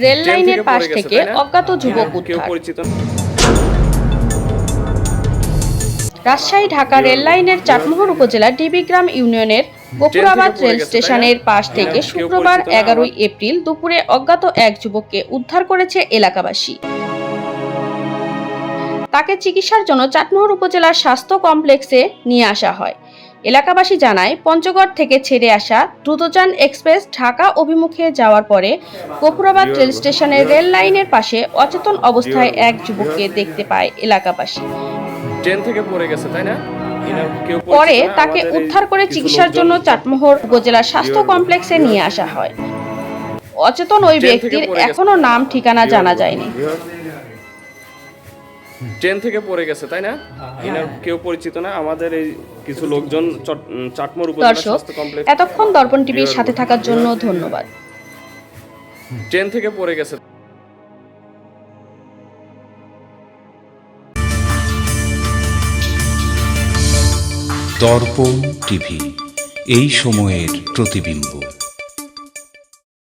Rail লাইনের পাশ থেকে অজ্ঞাত যুবক উদ্ধার। রাজশাহী ঢাকা রেল লাইনের চাটমোহর উপজেলার ডিবিগ্রাম ইউনিয়নের গফুরাবাদ রেল স্টেশনের পাশ থেকে শুক্রবার 11 এপ্রিল দুপুরে অজ্ঞাত এক যুবককে উদ্ধার করেছে এলাকাবাসী। তাকে চিকিৎসার জন্য চাটমোহর উপজেলার স্বাস্থ্য কমপ্লেক্সে নিয়ে আসা হয়। এলাকাবাসী জানায়, পঞ্চগড় থেকে ছেড়ে আসা দ্রুতযান এক্সপ্রেস ঢাকা অভিমুখে যাওয়ার পরে গফুরাবাদ রেল স্টেশনের রেল লাইনের পাশে অচেতন অবস্থায় এক যুবককে দেখতে পায় এলাকাবাসী। ট্রেন থেকে পড়ে গেছে, তাই না? পরে তাকে উদ্ধার করে চিকিৎসার জন্য চাটমোহর উপজেলার স্বাস্থ্য কমপ্লেক্সে নিয়ে আসা হয়। অচেতন ওই ব্যক্তির এখনো নাম ঠিকানা জানা যায়নি। ট্রেন থেকে পড়ে গেছে, তাই না? এনার কেউ পরিচিত না। আমাদের এই কিছু লোকজন চাটমোহর উপজেলা স্বাস্থ্য কমপ্লেক্স। এতক্ষণ দর্পণ টিভির সাথে থাকার জন্য ধন্যবাদ। ট্রেন থেকে পড়ে গেছে। দর্পণ টিভি, এই সময়ের প্রতিবিম্ব।